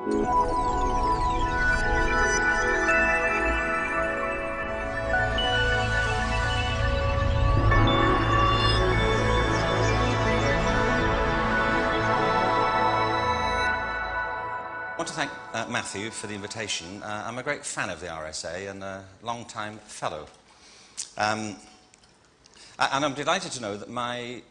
I want to thank Matthew for the invitation. I'm a great fan of the RSA and a long-time fellow. And I'm delighted to know that my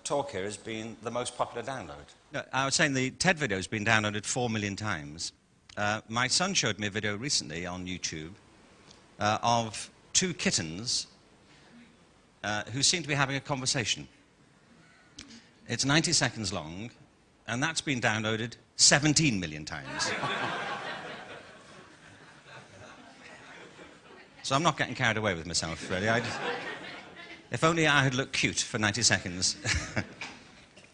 talk here has been the most popular download. No, I was saying the TED video has been downloaded 4 million times. My son showed me a video recently on YouTube of two kittens who seem to be having a conversation. It's 90 seconds long, and that's been downloaded 17 million times. So I'm not getting carried away with myself, really. If only I had looked cute for 90 seconds,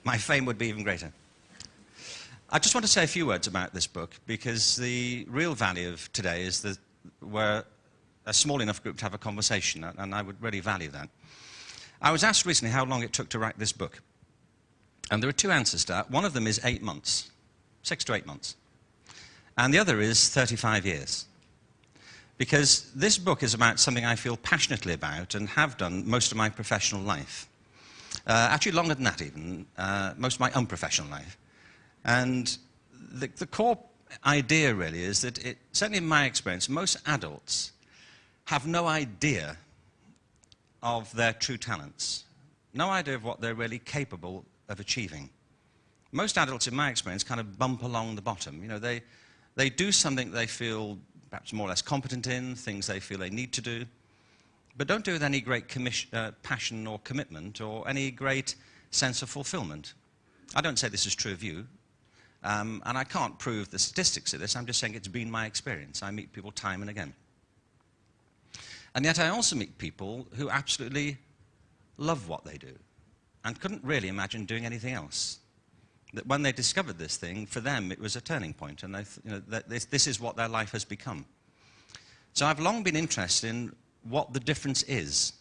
my fame would be even greater. I just want to say a few words about this book, because the real value of today is that we're a small enough group to have a conversation, and I would really value that. I was asked recently how long it took to write this book. And there are two answers to that. One of them is 8 months, 6 to 8 months. And the other is 35 years. Because this book is about something I feel passionately about and have done most of my professional life. Actually, longer than that even, most of my unprofessional life. And the core idea really is that, certainly in my experience, most adults have no idea of their true talents, no idea of what they're really capable of achieving. Most adults, in my experience, kind of bump along the bottom. You know, they do something they feel perhaps more or less competent in, things they feel they need to do, but don't do it with any great passion or commitment or any great sense of fulfillment. I don't say this is true of you, and I can't prove the statistics of this. I'm just saying it's been my experience. I meet people time and again. And yet I also meet people who absolutely love what they do and couldn't really imagine doing anything else. That when they discovered this thing, for them it was a turning point, and this is what their life has become. So I've long been interested in what the difference is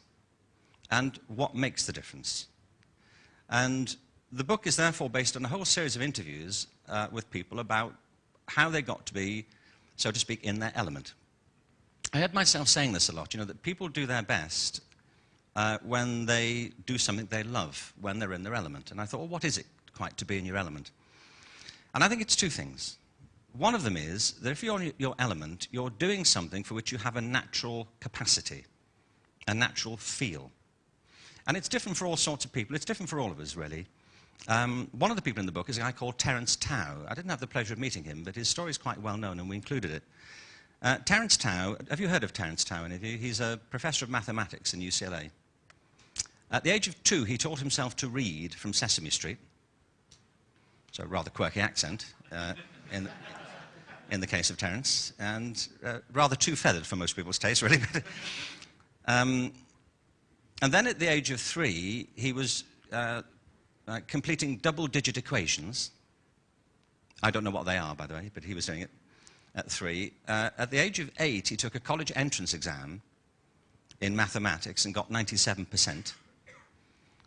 and what makes the difference. And the book is therefore based on a whole series of interviews with people about how they got to be, so to speak, in their element. I heard myself saying this a lot, you know, that people do their best when they do something they love, when they're in their element. And I thought, well, what is it quite to be in your element? And I think it's two things. One of them is that if you're in your element, you're doing something for which you have a natural capacity, a natural feel. And it's different for all sorts of people. It's different for all of us, really. One of the people in the book is a guy called Terence Tao. I didn't have the pleasure of meeting him, but his story is quite well known, and we included it. Terence Tao, have you heard of Terence Tao, any of you? He's a professor of mathematics in UCLA. At the age of 2, he taught himself to read from Sesame Street. So a rather quirky accent in the case of Terence, and rather too feathered for most people's taste, really. And then at the age of 3, he was completing double-digit equations. I don't know what they are, by the way, but he was doing it at 3. At the age of 8, he took a college entrance exam in mathematics and got 97%.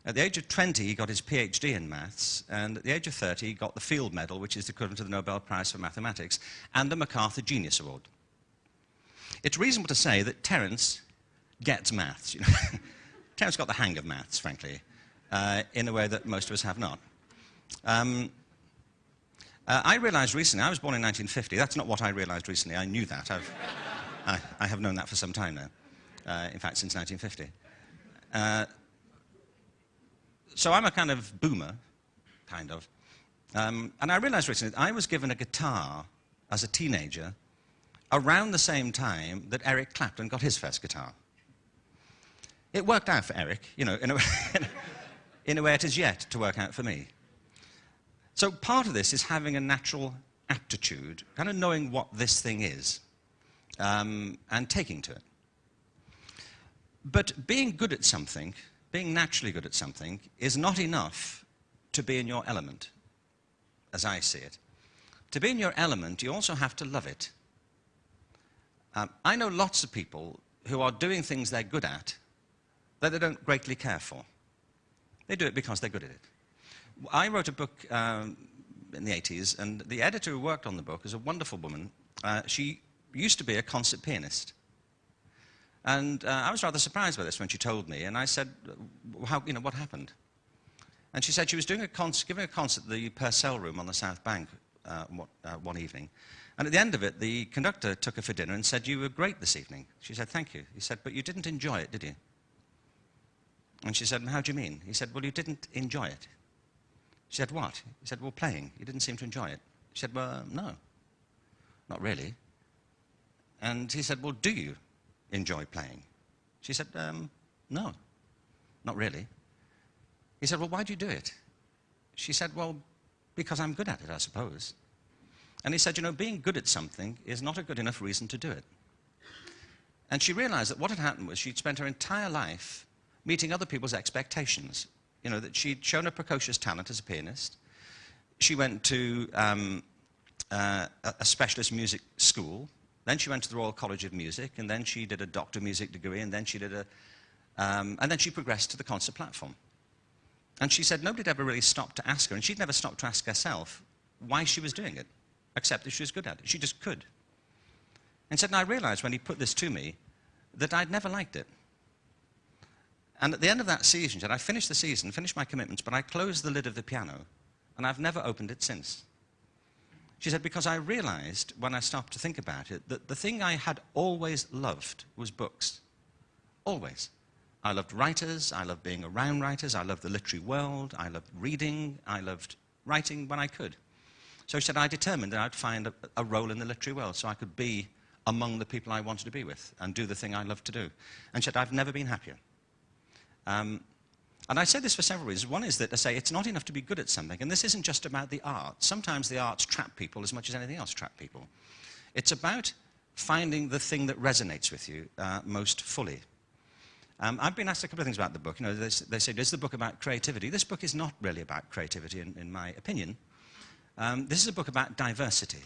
At the age of 20, he got his PhD in maths, and at the age of 30, he got the Field Medal, which is equivalent to the Nobel Prize for Mathematics, and the MacArthur Genius Award. It's reasonable to say that Terence gets maths. You know? Terence got the hang of maths, frankly, in a way that most of us have not. I realized recently, I was born in 1950. That's not what I realized recently. I knew that. I have known that for some time now, in fact, since 1950. So I'm a kind of boomer, kind of. And I realized recently that I was given a guitar as a teenager around the same time that Eric Clapton got his first guitar. It worked out for Eric, you know, in a way it is yet to work out for me. So part of this is having a natural aptitude, kind of knowing what this thing is, and taking to it. But being good at something, being naturally good at something, is not enough to be in your element, as I see it. To be in your element, you also have to love it. I know lots of people who are doing things they're good at that they don't greatly care for. They do it because they're good at it. I wrote a book in the 80s, and the editor who worked on the book is a wonderful woman. She used to be a concert pianist. And I was rather surprised by this when she told me, and I said, what happened? And she said she was giving a concert at the Purcell Room on the South Bank one evening. And at the end of it, the conductor took her for dinner and said, "You were great this evening." She said, "Thank you." He said, "But you didn't enjoy it, did you?" And she said, "How do you mean?" He said, "Well, you didn't enjoy it." She said, "What?" He said, "Well, playing. You didn't seem to enjoy it." She said, "Well, no, not really." And he said, "Well, do you enjoy playing?" She said, "No, not really." He said, "Well, why do you do it?" She said, "Well, because I'm good at it, I suppose." And he said, being good at something is not a good enough reason to do it. And she realized that what had happened was she'd spent her entire life meeting other people's expectations. That she'd shown a precocious talent as a pianist. She went to a specialist music school. Then she went to the Royal College of Music, and then she did a Doctor of Music degree, and then she did and then she progressed to the concert platform. And she said nobody had ever really stopped to ask her, and she'd never stopped to ask herself why she was doing it, except that she was good at it. She just could. And said, and I realized when he put this to me that I'd never liked it. And at the end of that season, she said, I finished the season, finished my commitments, but I closed the lid of the piano, and I've never opened it since. She said, because I realized, when I stopped to think about it, that the thing I had always loved was books. Always. I loved writers, I loved being around writers, I loved the literary world, I loved reading, I loved writing when I could. So she said, I determined that I'd find a role in the literary world so I could be among the people I wanted to be with and do the thing I loved to do. And she said, I've never been happier. And I say this for several reasons. One is that I say it's not enough to be good at something, and this isn't just about the art. Sometimes the arts trap people as much as anything else trap people. It's about finding the thing that resonates with you most fully. I've been asked a couple of things about the book. They say, is the book about creativity? This book is not really about creativity, in my opinion. This is a book about diversity.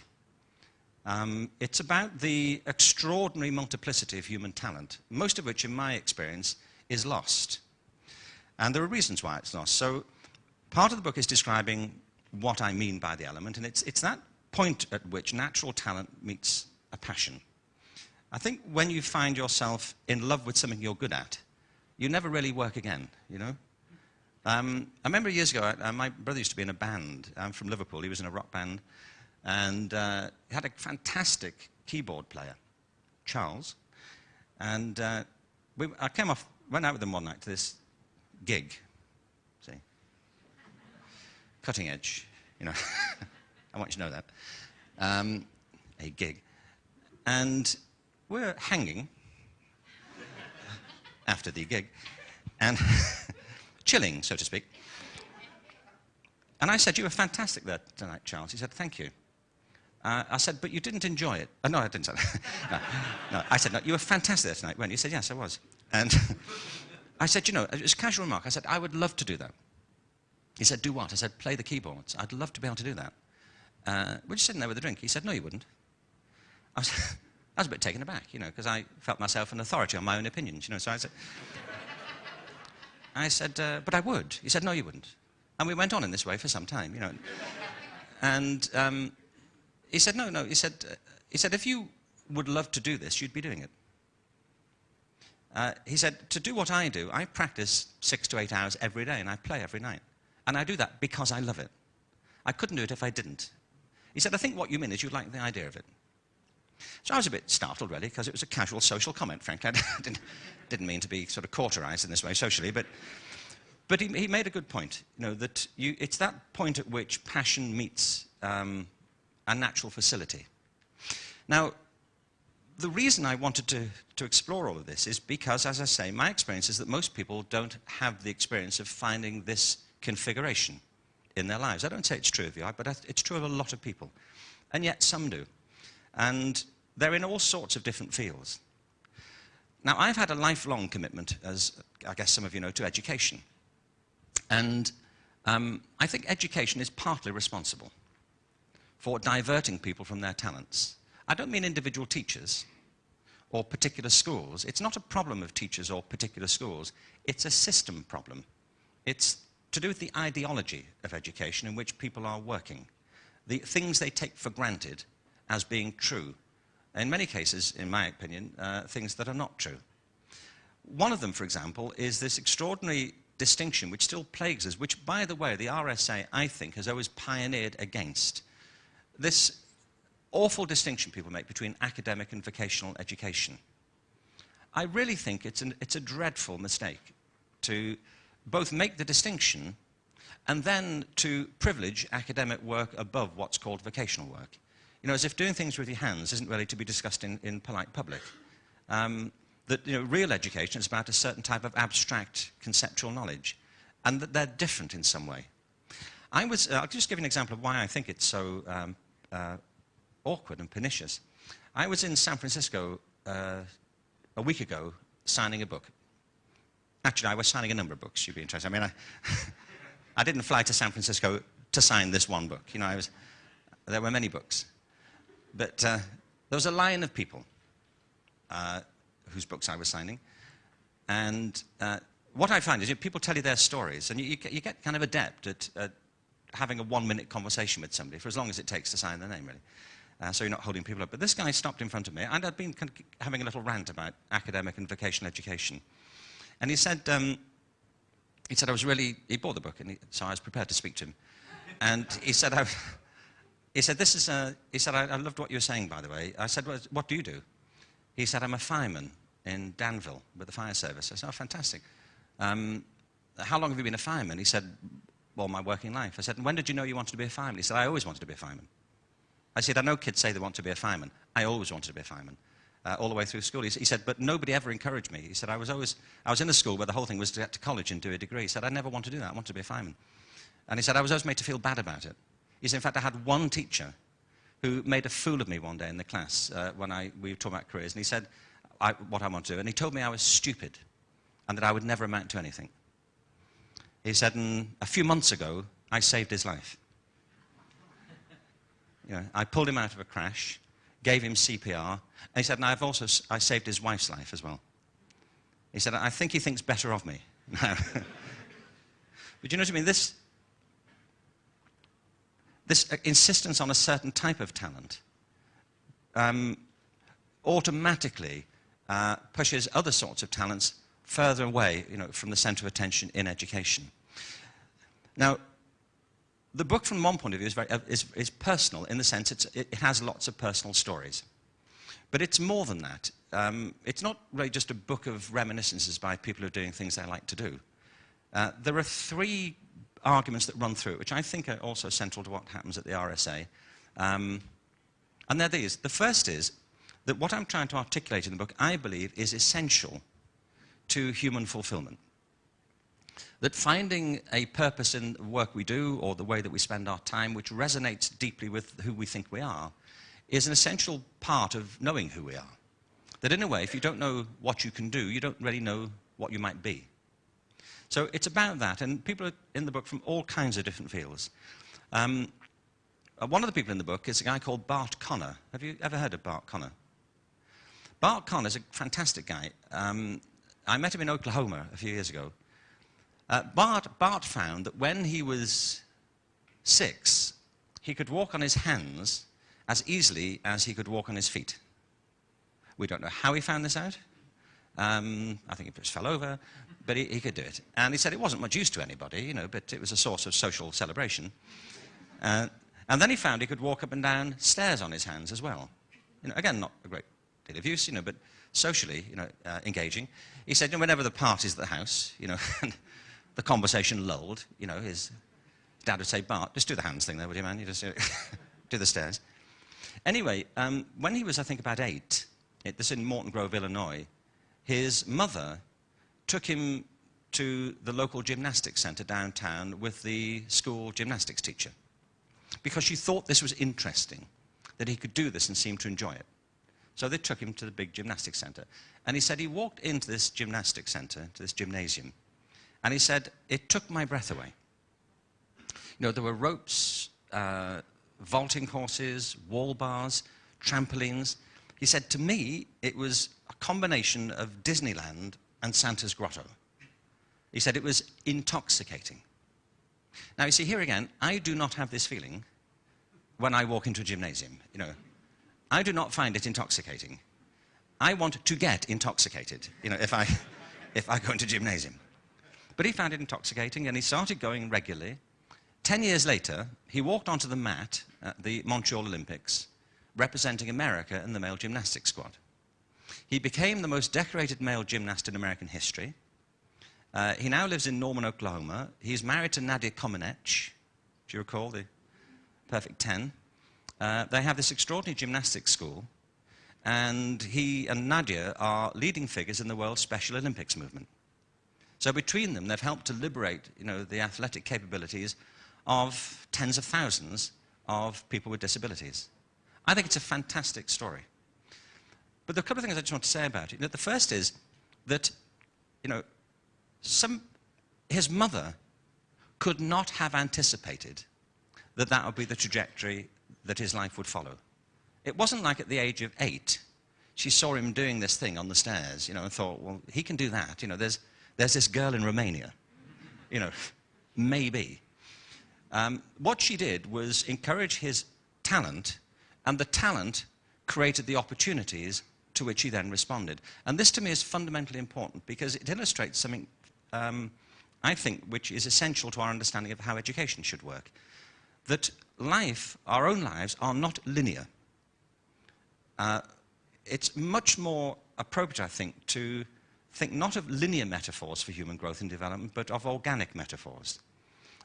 It's about the extraordinary multiplicity of human talent, most of which, in my experience, is lost. And there are reasons why it's lost. So part of the book is describing what I mean by the element, and it's that point at which natural talent meets a passion. I think when you find yourself in love with something you're good at, you never really work again, I remember years ago, my brother used to be in a band. I'm from Liverpool. He was in a rock band. And he had a fantastic keyboard player, Charles. And I went out with them one night to this gig. See? Cutting edge, I want you to know that. A gig. And we're hanging after the gig. And chilling, so to speak. And I said, you were fantastic there tonight, Charles. He said, thank you. I said, but you didn't enjoy it. No, I didn't say that. No. I said, no, you were fantastic there tonight, weren't you? He said, yes, I was. And I said, it was a casual remark. I said, I would love to do that. He said, do what? I said, play the keyboards. I'd love to be able to do that. We're just sitting there with a drink. He said, no, you wouldn't. I was a bit taken aback, because I felt myself an authority on my own opinions, so I said, but I would. He said, no, you wouldn't. And we went on in this way for some time, And he said, no. He said, if you would love to do this, you'd be doing it. He said, to do what I do, I practice 6 to 8 hours every day, and I play every night. And I do that because I love it. I couldn't do it if I didn't. He said, I think what you mean is you like the idea of it. So I was a bit startled, really, because it was a casual social comment, frankly. I didn't mean to be sort of cauterized in this way socially, but he made a good point, that it's that point at which passion meets a natural facility. Now, the reason I wanted to explore all of this is because, as I say, my experience is that most people don't have the experience of finding this configuration in their lives. I don't say it's true of you, but it's true of a lot of people. And yet some do. And they're in all sorts of different fields. Now, I've had a lifelong commitment, as I guess some of you know, to education. And I think education is partly responsible for diverting people from their talents. I don't mean individual teachers or particular schools. It's not a problem of teachers or particular schools. It's a system problem. It's to do with the ideology of education in which people are working. the things they take for granted as being true. In many cases, in my opinion, things that are not true. One of them, for example, is this extraordinary distinction which still plagues us, which, by the way, the RSA, I think, has always pioneered against. This awful distinction people make between academic and vocational education. I really think it's a dreadful mistake to both make the distinction and then to privilege academic work above what's called vocational work. You know, as if doing things with your hands isn't really to be discussed in polite public. That, you know, real education is about a certain type of abstract conceptual knowledge, and that they're different in some way. I'll just give you an example of why I think it's so awkward and pernicious. I was in San Francisco a week ago signing a book. Actually, I was signing a number of books, you'd be interested. I mean, I didn't fly to San Francisco to sign this one book. You know, there were many books. But there was a line of people whose books I was signing. And what I find is people tell you their stories, and you get kind of adept at having a one-minute conversation with somebody for as long as it takes to sign their name, really. So you're not holding people up. But this guy stopped in front of me, and I'd been kind of having a little rant about academic and vocational education. And he said I was really, he bought the book, and so I was prepared to speak to him. And he said, I loved what you were saying, by the way. I said, well, what do you do? He said, I'm a fireman in Danville with the fire service. I said, oh, fantastic. How long have you been a fireman? He said, well, my working life. I said, and when did you know you wanted to be a fireman? He said, I always wanted to be a fireman. I said, I know kids say they want to be a fireman. I always wanted to be a fireman, all the way through school. He said, but nobody ever encouraged me. He said, I was in a school where the whole thing was to get to college and do a degree. He said, I never wanted to do that. I wanted to be a fireman. And he said, I was always made to feel bad about it. He said, in fact, I had one teacher who made a fool of me one day in the class when we were talking about careers. And he said what I want to do. And he told me I was stupid and that I would never amount to anything. He said, and a few months ago, I saved his life. You know, I pulled him out of a crash, gave him CPR, and he said, and I saved his wife's life as well. He said, I think he thinks better of me now. But you know what I mean? This insistence on a certain type of talent automatically pushes other sorts of talents further away, you know, from the center of attention in education. Now, the book, from one point of view, is personal in the sense it has lots of personal stories. But it's more than that. It's not really just a book of reminiscences by people who are doing things they like to do. There are three arguments that run through it, which I think are also central to what happens at the RSA. And they're these. The first is that what I'm trying to articulate in the book, I believe, is essential to human fulfillment. That finding a purpose in the work we do or the way that we spend our time, which resonates deeply with who we think we are, is an essential part of knowing who we are. That in a way, if you don't know what you can do, you don't really know what you might be. So it's about that, and people are in the book from all kinds of different fields. One of the people in the book is a guy called Bart Conner. Have you ever heard of Bart Conner? Bart Conner is a fantastic guy. I met him in Oklahoma a few years ago. Bart found that when he was 6, he could walk on his hands as easily as he could walk on his feet. We don't know how he found this out. I think he just fell over, but he could do it. And he said it wasn't much use to anybody, you know, but it was a source of social celebration. And then he found he could walk up and down stairs on his hands as well. You know, again, not a great deal of use, you know, but socially, you know, engaging. He said, you know, whenever the party's at the house, you know, and the conversation lulled, you know, his dad would say, Bart, just do the hands thing there, would you, man? You just do the stairs. Anyway, when he was, I think, about 8, this in Morton Grove, Illinois, his mother took him to the local gymnastics center downtown with the school gymnastics teacher because she thought this was interesting, that he could do this and seemed to enjoy it. So they took him to the big gymnastics center. And he said he walked into this gymnastics center, to this gymnasium, and he said, it took my breath away. You know, there were ropes, vaulting courses, wall bars, trampolines. He said, to me, it was a combination of Disneyland and Santa's Grotto. He said it was intoxicating. Now, you see, here again, I do not have this feeling when I walk into a gymnasium. I do not find it intoxicating. I want to get intoxicated, if I go into a gymnasium. But he found it intoxicating, and he started going regularly. 10 years later, he walked onto the mat at the Montreal Olympics, representing America in the male gymnastics squad. He became the most decorated male gymnast in American history. He now lives in Norman, Oklahoma. He's married to Nadia Comaneci. Do you recall the Perfect 10? They have this extraordinary gymnastics school, and he and Nadia are leading figures in the world's Special Olympics movement. So between them, they've helped to liberate, the athletic capabilities of tens of thousands of people with disabilities. I think it's a fantastic story. But there are a couple of things I just want to say about it. The first is that, his mother could not have anticipated that that would be the trajectory that his life would follow. It wasn't like at the age of 8, she saw him doing this thing on the stairs, and thought, well, he can do that. There's this girl in Romania, maybe. What she did was encourage his talent, and the talent created the opportunities to which he then responded. And this, to me, is fundamentally important because it illustrates something, I think, which is essential to our understanding of how education should work. That life, our own lives, are not linear. It's much more appropriate, I think, to think not of linear metaphors for human growth and development, but of organic metaphors.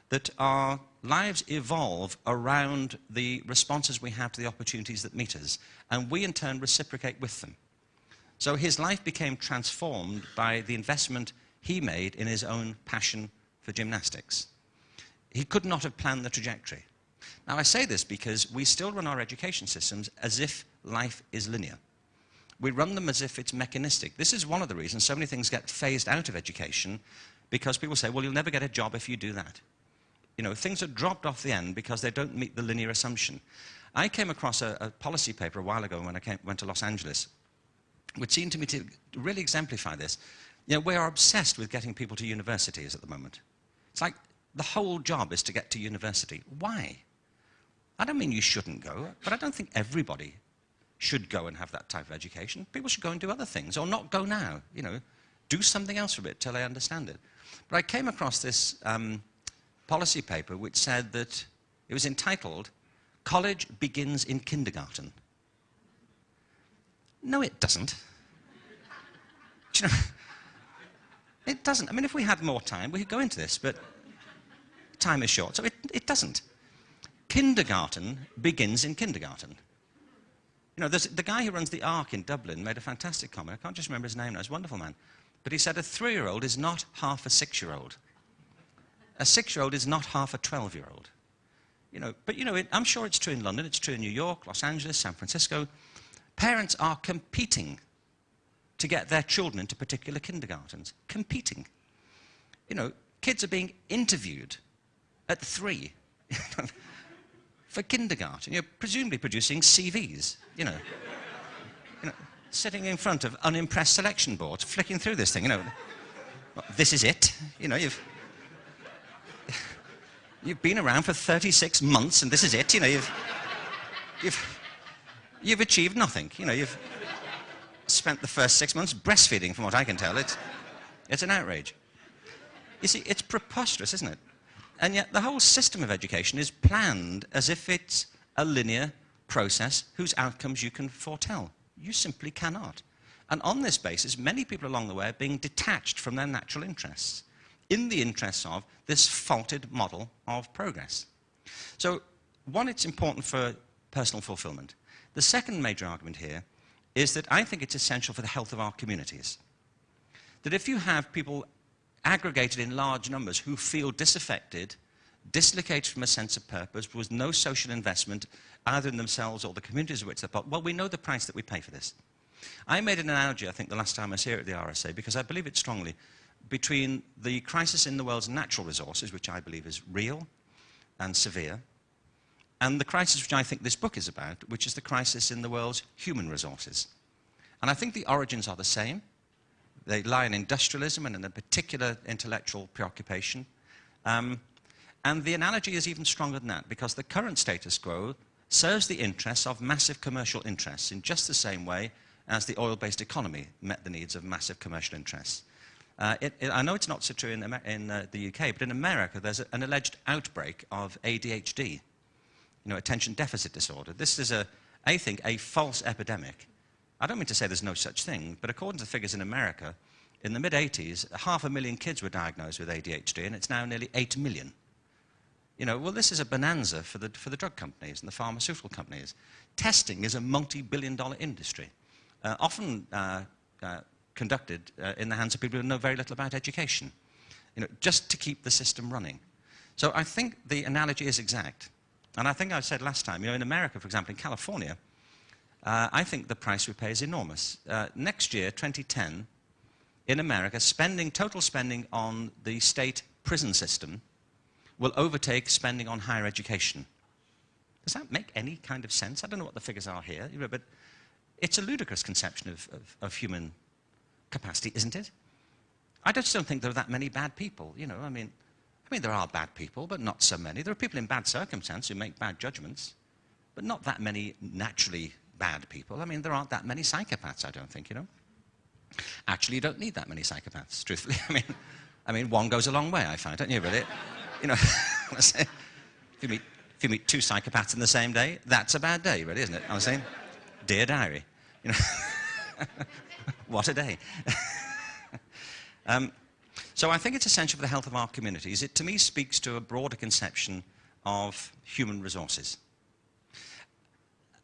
That our lives evolve around the responses we have to the opportunities that meet us, and we in turn reciprocate with them. So his life became transformed by the investment he made in his own passion for gymnastics. He could not have planned the trajectory. Now I say this because we still run our education systems as if life is linear. We run them as if it's mechanistic. This is one of the reasons so many things get phased out of education, because people say, well, you'll never get a job if you do that. Things are dropped off the end because they don't meet the linear assumption. I came across a policy paper a while ago when I went to Los Angeles, which seemed to me to really exemplify this. We are obsessed with getting people to universities at the moment. It's like the whole job is to get to university. Why? I don't mean you shouldn't go, but I don't think everybody should go and have that type of education. People should go and do other things, or not go now. Do something else for a bit till they understand it. But I came across this policy paper which said that it was entitled, "College Begins in Kindergarten." No, it doesn't. Do you know, it doesn't. I mean, if we had more time, we could go into this, but time is short, so it doesn't. Kindergarten begins in kindergarten. There's the guy who runs the Ark in Dublin made a fantastic comment. I can't just remember his name now. He's a wonderful man. But he said a 3-year-old is not half a 6-year-old. A 6-year-old is not half a 12-year-old. But I'm sure it's true in London, it's true in New York, Los Angeles, San Francisco. Parents are competing to get their children into particular kindergartens. Competing. Kids are being interviewed at 3 for kindergarten. You're presumably producing CVs, sitting in front of unimpressed selection boards, flicking through this thing, This is it. You've been around for 36 months, and this is it. You've achieved nothing. You've spent the first 6 months breastfeeding, from what I can tell. It's an outrage. You see, it's preposterous, isn't it? And yet the whole system of education is planned as if it's a linear process whose outcomes you can foretell. You simply cannot. And on this basis, many people along the way are being detached from their natural interests in the interests of this faulted model of progress. So, one, it's important for personal fulfillment. The second major argument here is that I think it's essential for the health of our communities. That if you have people aggregated in large numbers who feel disaffected, dislocated from a sense of purpose, with no social investment, either in themselves or the communities of which they're part, well, we know the price that we pay for this. I made an analogy, I think, the last time I was here at the RSA, because I believe it strongly, between the crisis in the world's natural resources, which I believe is real and severe, and the crisis which I think this book is about, which is the crisis in the world's human resources. And I think the origins are the same. They lie in industrialism and in a particular intellectual preoccupation. And the analogy is even stronger than that, because the current status quo serves the interests of massive commercial interests in just the same way as the oil-based economy met the needs of massive commercial interests. I know it's not so true in the UK, but in America there's an alleged outbreak of ADHD, attention deficit disorder. This is, I think, a false epidemic. I don't mean to say there's no such thing, but according to the figures in America, in the mid-80s, 500,000 kids were diagnosed with ADHD, and it's now nearly 8 million. Well, this is a bonanza for the drug companies and the pharmaceutical companies. Testing is a multi-billion-dollar industry, often conducted in the hands of people who know very little about education, just to keep the system running. So I think the analogy is exact. And I think I said last time, in America, for example, in California, I think the price we pay is enormous. Next year, 2010, in America, total spending on the state prison system will overtake spending on higher education. Does that make any kind of sense? I don't know what the figures are here, but it's a ludicrous conception of human capacity, isn't it? I just don't think there are that many bad people, I mean, there are bad people, but not so many. There are people in bad circumstances who make bad judgments, but not that many naturally bad people. I mean, there aren't that many psychopaths, I don't think, Actually, you don't need that many psychopaths, truthfully. I mean, one goes a long way, I find, don't you, really? If you meet two psychopaths in the same day, that's a bad day, really, isn't it? I'm saying, dear diary, what a day. So I think it's essential for the health of our communities. It, to me, speaks to a broader conception of human resources.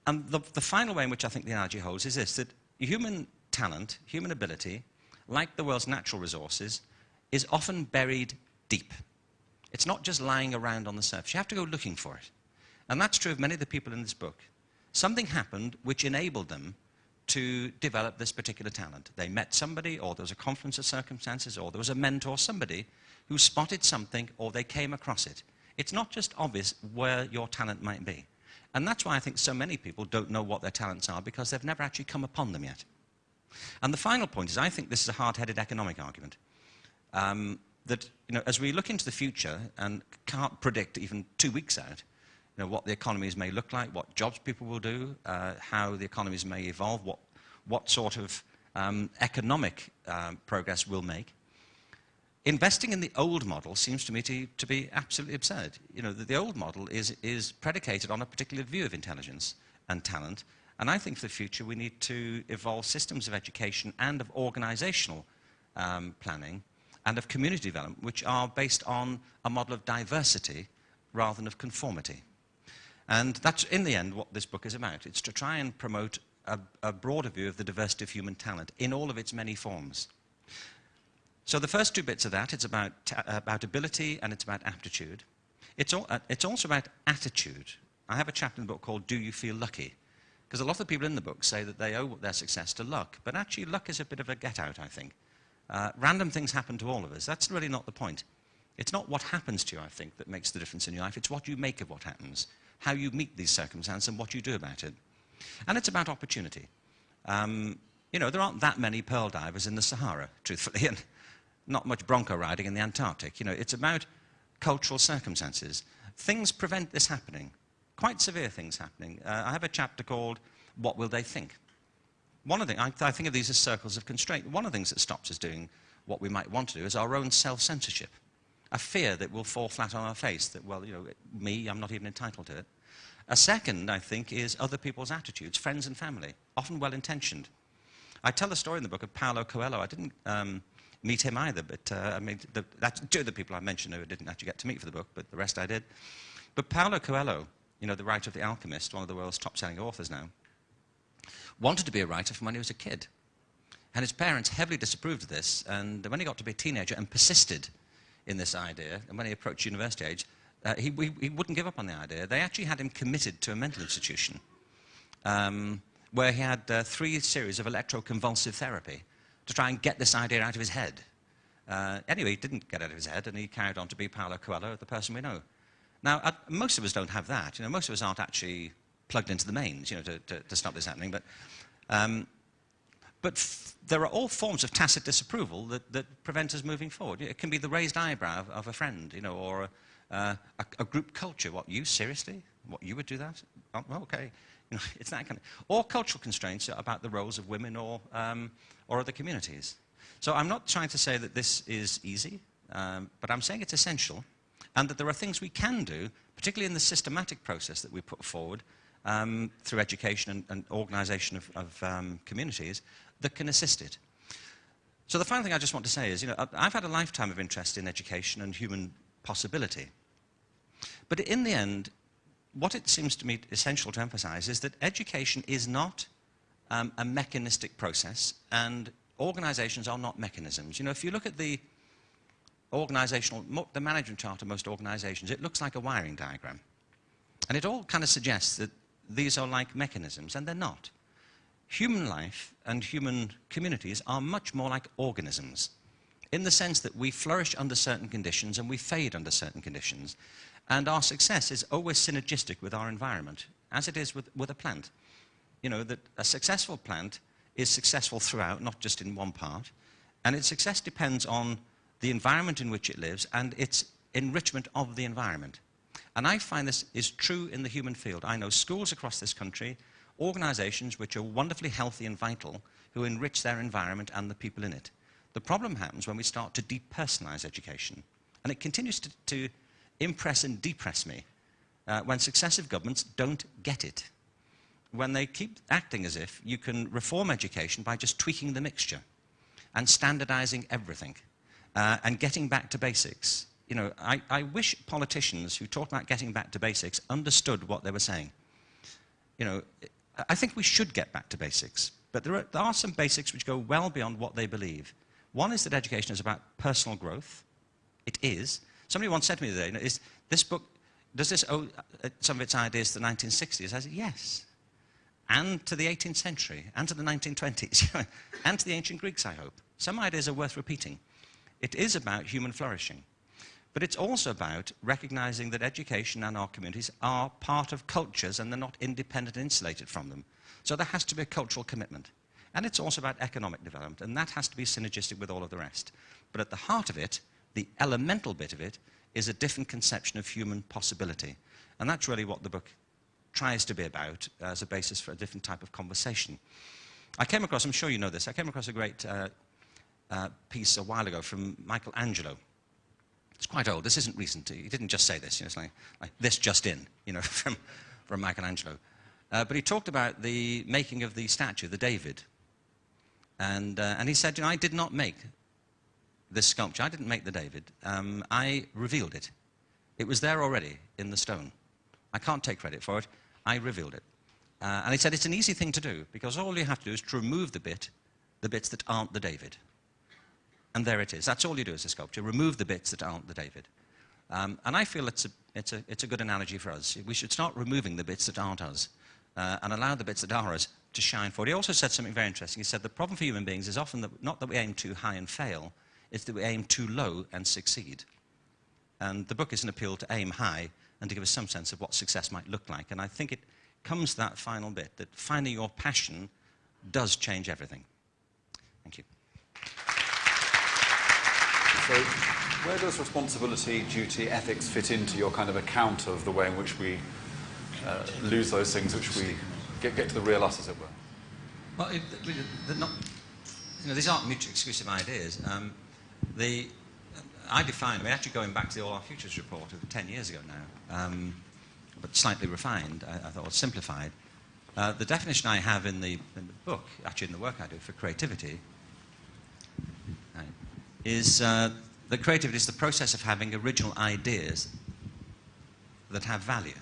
And the final way in which I think the analogy holds is this, that human talent, human ability, like the world's natural resources, is often buried deep. It's not just lying around on the surface. You have to go looking for it. And that's true of many of the people in this book. Something happened which enabled them to develop this particular talent. They met somebody, or there was a confluence of circumstances, or there was a mentor, somebody who spotted something, or they came across it. It's not just obvious where your talent might be. And that's why I think so many people don't know what their talents are, because they've never actually come upon them yet. And the final point is, I think this is a hard-headed economic argument. That, as we look into the future and can't predict even 2 weeks out, what the economies may look like, what jobs people will do, how the economies may evolve, what sort of economic progress we'll make. Investing in the old model seems to me to be absolutely absurd. The old model is predicated on a particular view of intelligence and talent, and I think for the future we need to evolve systems of education and of organizational planning and of community development, which are based on a model of diversity rather than of conformity. And that's, in the end, what this book is about. It's to try and promote a broader view of the diversity of human talent in all of its many forms. So the first two bits of that, it's about ability and it's about aptitude. It's also about attitude. I have a chapter in the book called Do You Feel Lucky? Because a lot of the people in the book say that they owe their success to luck. But actually, luck is a bit of a get-out, I think. Random things happen to all of us. That's really not the point. It's not what happens to you, I think, that makes the difference in your life. It's what you make of what happens, how you meet these circumstances and what you do about it. And it's about opportunity. There aren't that many pearl divers in the Sahara, truthfully, and not much bronco riding in the Antarctic. It's about cultural circumstances. Things prevent this happening, quite severe things happening. I have a chapter called What Will They Think? One of the things, I think of these as circles of constraint. One of the things that stops us doing what we might want to do is our own self-censorship. A fear that we'll fall flat on our face, that, well, me, I'm not even entitled to it. A second, I think, is other people's attitudes, friends and family, often well-intentioned. I tell the story in the book of Paulo Coelho. I didn't meet him either, but that's two of the people I mentioned who I didn't actually get to meet for the book, but the rest I did. But Paulo Coelho, the writer of The Alchemist, one of the world's top-selling authors now, wanted to be a writer from when he was a kid. And his parents heavily disapproved of this, and when he got to be a teenager and persisted in this idea, and when he approached university age, he wouldn't give up on the idea. They actually had him committed to a mental institution where he had 3 series of electroconvulsive therapy to try and get this idea out of his head. Anyway, he didn't get it out of his head, and he carried on to be Paulo Coelho, the person we know. Now, most of us don't have that. Most of us aren't actually plugged into the mains, to stop this happening. But there are all forms of tacit disapproval that prevent us moving forward. It can be the raised eyebrow of a friend, or a group culture. What, you, seriously? What, you would do that? Oh, okay. You know, it's that kind of... Or cultural constraints about the roles of women or other communities. So I'm not trying to say that this is easy, but I'm saying it's essential, and that there are things we can do, particularly in the systematic process that we put forward through education and organisation of communities, that can assist it. So the final thing I just want to say is, you know, I've had a lifetime of interest in education and human possibility. But in the end, what it seems to me essential to emphasize is that education is not a mechanistic process, and organizations are not mechanisms. You know, if you look at the management chart of most organizations, it looks like a wiring diagram. And it all kind of suggests that these are like mechanisms, and they're not. Human life and human communities are much more like organisms, in the sense that we flourish under certain conditions and we fade under certain conditions. And our success is always synergistic with our environment, as it is with a plant. You know, that a successful plant is successful throughout, not just in one part. And its success depends on the environment in which it lives and its enrichment of the environment. And I find this is true in the human field. I know schools across this country, organizations which are wonderfully healthy and vital, who enrich their environment and the people in it. The problem happens when we start to depersonalize education. And it continues to impress and depress me when successive governments don't get it. When they keep acting as if you can reform education by just tweaking the mixture and standardizing everything and getting back to basics. You know, I wish politicians who talked about getting back to basics understood what they were saying. You know, I think we should get back to basics, but there are some basics which go well beyond what they believe. One is that education is about personal growth. It is. Somebody once said to me the other day, you know, is this book, does this owe some of its ideas to the 1960s? I said, yes. And to the 18th century, and to the 1920s, and to the ancient Greeks, I hope. Some ideas are worth repeating. It is about human flourishing. But it's also about recognizing that education and our communities are part of cultures and they're not independent and insulated from them. So there has to be a cultural commitment. And it's also about economic development, and that has to be synergistic with all of the rest. But at the heart of it, the elemental bit of it, is a different conception of human possibility. And that's really what the book tries to be about as a basis for a different type of conversation. I came across, I'm sure you know this, I came across a great piece a while ago from Michelangelo. It's quite old, this isn't recent, he didn't just say this, you know, it's like this just in, you know, from Michelangelo. But he talked about the making of the statue, the David. And he said, you know, I did not make this sculpture, I didn't make the David, I revealed it. It was there already in the stone. I can't take credit for it, I revealed it. And he said it's an easy thing to do, because all you have to do is to remove the bits that aren't the David. And there it is. That's all you do as a sculptor, remove the bits that aren't the David. And I feel it's a good analogy for us. We should start removing the bits that aren't us, and allow the bits that are us to shine forward. He also said something very interesting. He said the problem for human beings is often not that we aim too high and fail, it's that we aim too low and succeed. And the book is an appeal to aim high and to give us some sense of what success might look like. And I think it comes to that final bit, that finding your passion does change everything. Thank you. So, where does responsibility, duty, ethics fit into your kind of account of the way in which we lose those things, which we get to the real us, as it were? Well, they're not, you know, these aren't mutually exclusive ideas. I define, I mean, actually going back to the All Our Futures report of 10 years ago now, but slightly refined, I thought, simplified. The definition I have in the book, actually in the work I do for creativity, is that creativity is the process of having original ideas that have value.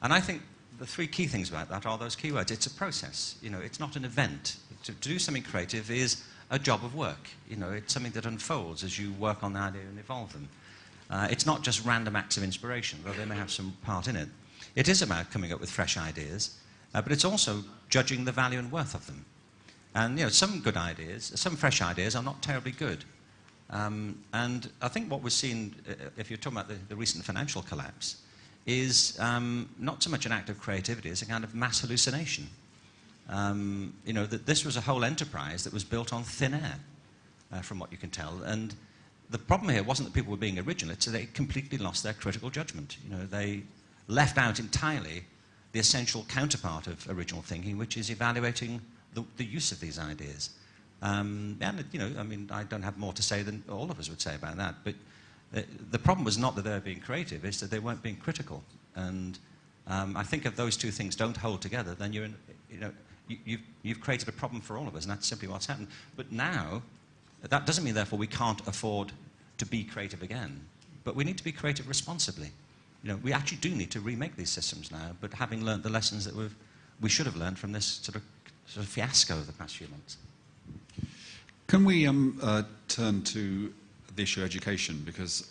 And I think the three key things about that are those key words. It's a process, you know, it's not an event. To do something creative is a job of work. You know, it's something that unfolds as you work on the idea and evolve them. It's not just random acts of inspiration, though they may have some part in it. It is about coming up with fresh ideas, but it's also judging the value and worth of them. And, you know, some good ideas, some fresh ideas are not terribly good. And I think what we're seeing, if you're talking about the recent financial collapse, is not so much an act of creativity as a kind of mass hallucination. You know, that this was a whole enterprise that was built on thin air, from what you can tell. And the problem here wasn't that people were being original, it's that they completely lost their critical judgment. You know, they left out entirely the essential counterpart of original thinking, which is evaluating the use of these ideas. And, you know, I mean, I don't have more to say than all of us would say about that, but the problem was not that they were being creative, it's that they weren't being critical. And I think if those two things don't hold together, then you're in, you know, you've created a problem for all of us, and that's simply what's happened. But now, that doesn't mean, therefore, we can't afford to be creative again, but we need to be creative responsibly. You know, we actually do need to remake these systems now, but having learned the lessons that we should have learned from this sort of fiasco of the past few months. Can we turn to the issue of education? Because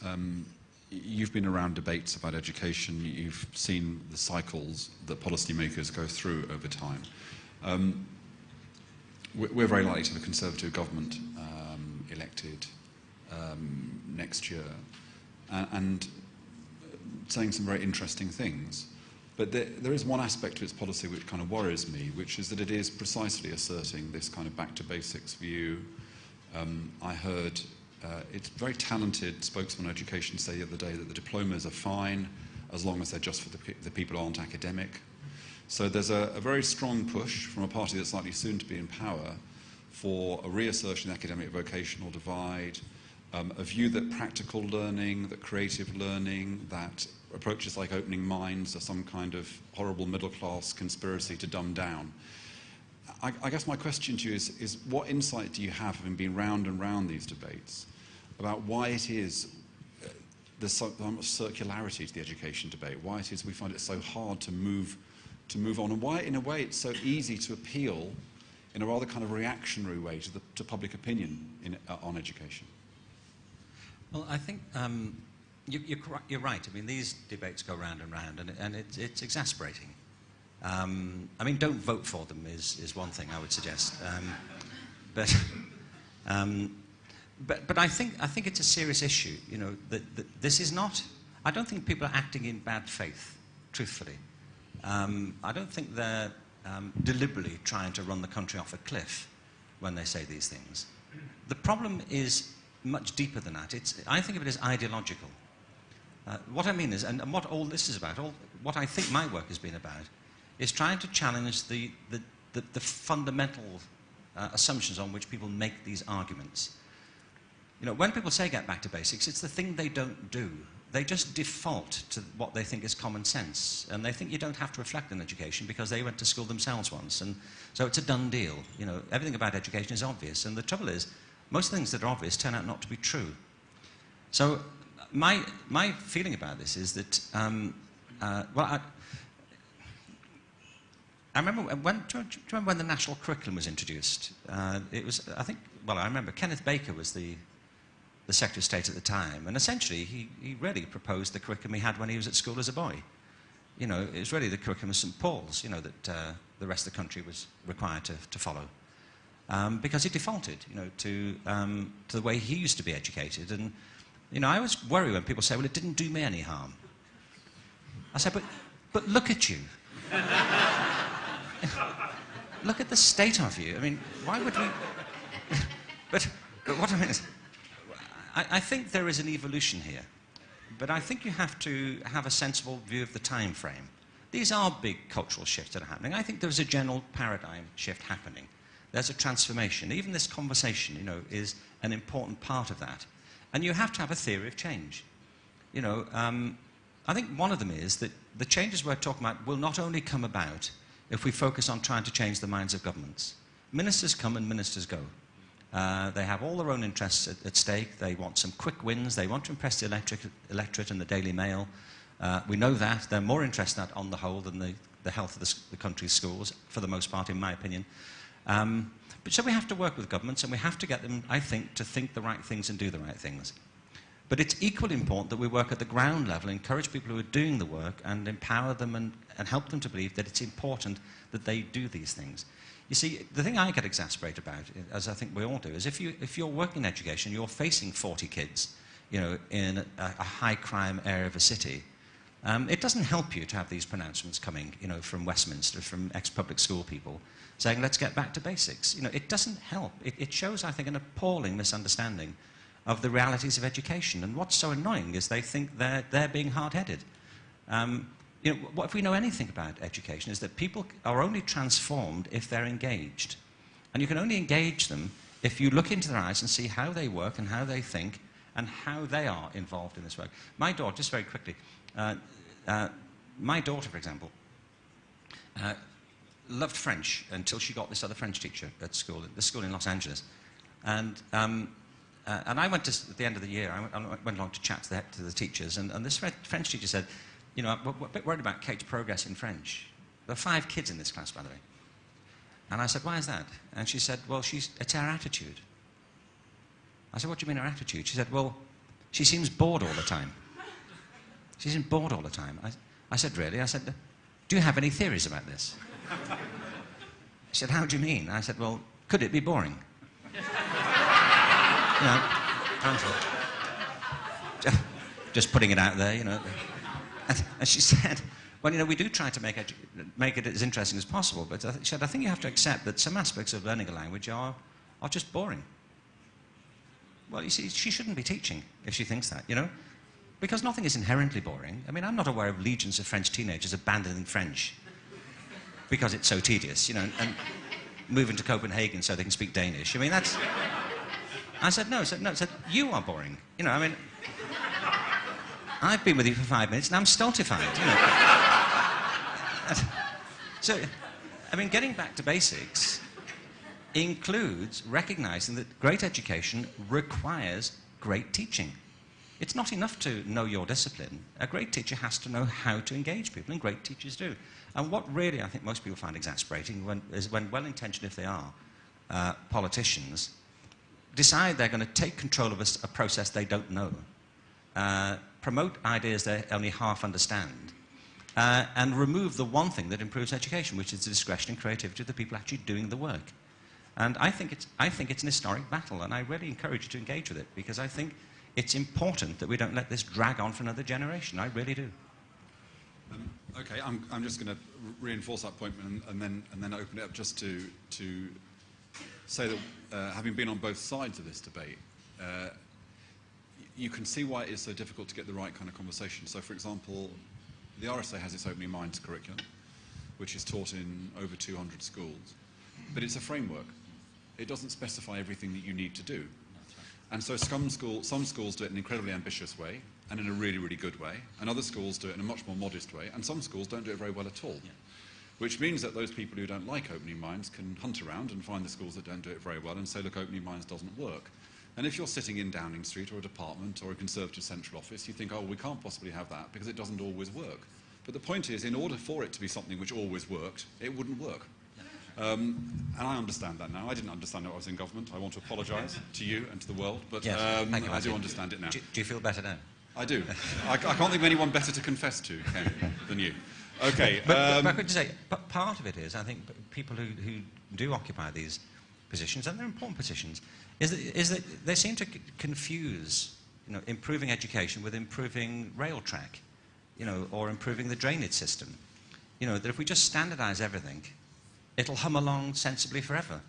you've been around debates about education, you've seen the cycles that policymakers go through over time. We're very likely to have a Conservative government elected next year, and saying some very interesting things. But there is one aspect to its policy which kind of worries me, which is that it is precisely asserting this kind of back to basics view. I heard its very talented spokesman on education say the other day that the diplomas are fine as long as they're just for the people who aren't academic. So there's a very strong push from a party that's likely soon to be in power for a reassertion of the academic vocational divide, a view that practical learning, that creative learning, that approaches like opening minds are some kind of horrible middle-class conspiracy to dumb down. I guess my question to you is what insight do you have, having been round and round these debates, about why it is there's so much circularity to the education debate, why it is we find it so hard to move on, and why, in a way, it's so easy to appeal in a rather kind of reactionary way to public opinion on education? Well, I think you're right. I mean, these debates go round and round, and it's exasperating. I mean, don't vote for them is one thing I would suggest. But I think it's a serious issue. You know, that this is not. I don't think people are acting in bad faith, truthfully. I don't think they're deliberately trying to run the country off a cliff when they say these things. The problem is much deeper than that. I think of it as ideological. What I mean is, and what all this is about, what I think my work has been about, is trying to challenge the fundamental assumptions on which people make these arguments. You know, when people say get back to basics, it's the thing they don't do. They just default to what they think is common sense, and they think you don't have to reflect on education because they went to school themselves once, and so it's a done deal. You know, everything about education is obvious, and the trouble is, most things that are obvious turn out not to be true. So my feeling about this is that, I remember when, do you remember when the national curriculum was introduced? It was, I think, well, I remember Kenneth Baker was the Secretary of State at the time, and essentially he really proposed the curriculum he had when he was at school as a boy. You know, it was really the curriculum of St. Paul's, you know, that the rest of the country was required to follow. Because he defaulted, you know, to the way he used to be educated. And, you know, I always worry when people say, well, it didn't do me any harm. I say, but look at you. Look at the state of you. I mean, why would we... but what I mean is, I think there is an evolution here, but I think you have to have a sensible view of the time frame. These are big cultural shifts that are happening. I think there's a general paradigm shift happening. There's a transformation. Even this conversation, you know, is an important part of that. And you have to have a theory of change. You know, I think one of them is that the changes we're talking about will not only come about if we focus on trying to change the minds of governments. Ministers come and ministers go. They have all their own interests at stake. They want some quick wins. They want to impress the electorate and the Daily Mail. We know that. They're more interested in that on the whole than the health of the country's schools, for the most part, in my opinion. But so we have to work with governments, and we have to get them, I think, to think the right things and do the right things. But it's equally important that we work at the ground level, encourage people who are doing the work, and empower them and help them to believe that it's important that they do these things. You see, the thing I get exasperated about, as I think we all do, is if you're working in education, you're facing 40 kids, you know, in a high-crime area of a city, it doesn't help you to have these pronouncements coming, you know, from Westminster, from ex-public school people, saying, let's get back to basics. You know, it doesn't help. It shows, I think, an appalling misunderstanding of the realities of education. And what's so annoying is they think they're being hard-headed. You know, what if we know anything about education is that people are only transformed if they're engaged. And you can only engage them if you look into their eyes and see how they work and how they think and how they are involved in this work. My daughter, just very quickly, my daughter, for example, loved French until she got this other French teacher at school, this school in Los Angeles. And I went to, at the end of the year, I went along to chat to the teachers, and this French teacher said, you know, we're a bit worried about Kate's progress in French. There are 5 kids in this class, by the way. And I said, why is that? And she said, well, it's her attitude. I said, what do you mean her attitude? She said, well, she seems bored all the time. She seems bored all the time. I said, really? I said, do you have any theories about this? She said, how do you mean? I said, well, could it be boring? You know, just putting it out there, you know. And she said, well, you know, we do try to make it as interesting as possible, but she said, I think you have to accept that some aspects of learning a language are just boring. Well, you see, she shouldn't be teaching if she thinks that, you know, because nothing is inherently boring. I mean, I'm not aware of legions of French teenagers abandoning French because it's so tedious, you know, and moving to Copenhagen so they can speak Danish. I mean, that's... I said, no, you are boring. You know, I mean, I've been with you for 5 minutes and I'm stultified, you know. So, I mean, getting back to basics includes recognizing that great education requires great teaching. It's not enough to know your discipline. A great teacher has to know how to engage people, and great teachers do. And what really I think most people find exasperating is when well-intentioned, if they are, politicians decide they're going to take control of a process they don't know, promote ideas they only half understand, and remove the one thing that improves education, which is the discretion and creativity of the people actually doing the work. And I think it's an historic battle, and I really encourage you to engage with it, because I think it's important that we don't let this drag on for another generation. I really do. Okay, I'm just going to reinforce that point and then open it up just to say that having been on both sides of this debate, you can see why it is so difficult to get the right kind of conversation. So, for example, the RSA has its Opening Minds curriculum, which is taught in over 200 schools, but it's a framework. It doesn't specify everything that you need to do. And so some schools do it in an incredibly ambitious way and in a really, really good way, and other schools do it in a much more modest way, and some schools don't do it very well at all. Yeah. Which means that those people who don't like Opening Minds can hunt around and find the schools that don't do it very well and say, look, Opening Minds doesn't work. And if you're sitting in Downing Street or a department or a Conservative central office, you think, oh, we can't possibly have that because it doesn't always work. But the point is, in order for it to be something which always worked, it wouldn't work. And I understand that now. I didn't understand it when I was in government. I want to apologise to you and to the world, but yes, I do understand it now. Do you feel better now? I do. I can't think of anyone better to confess to, Ken, than you. Okay. But I could say, part of it is, I think, people who do occupy these positions, and they're important positions, is that they seem to confuse, you know, improving education with improving rail track, you know, or improving the drainage system. You know, that if we just standardise everything, it'll hum along sensibly forever.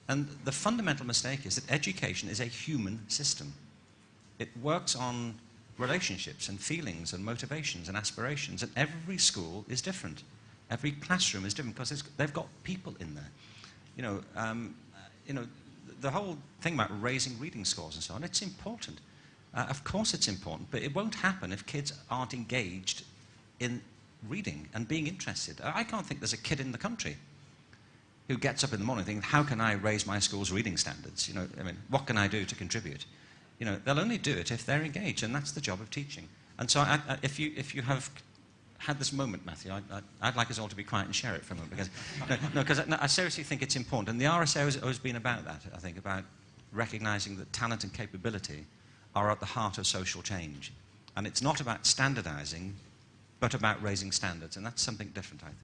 And the fundamental mistake is that education is a human system. It works on relationships and feelings and motivations and aspirations, and every school is different. Every classroom is different because they've got people in there. You know, the whole thing about raising reading scores and so on, it's important. Of course it's important, but it won't happen if kids aren't engaged in reading and being interested. I can't think there's a kid in the country who gets up in the morning thinking, how can I raise my school's reading standards? You know, I mean, what can I do to contribute? You know, they'll only do it if they're engaged, and that's the job of teaching. And so if you have had this moment, Matthew, I'd like us all to be quiet and share it for a moment, because I seriously think it's important. And the RSA has always been about that, I think, about recognising that talent and capability are at the heart of social change. And it's not about standardising, but about raising standards, and that's something different, I think.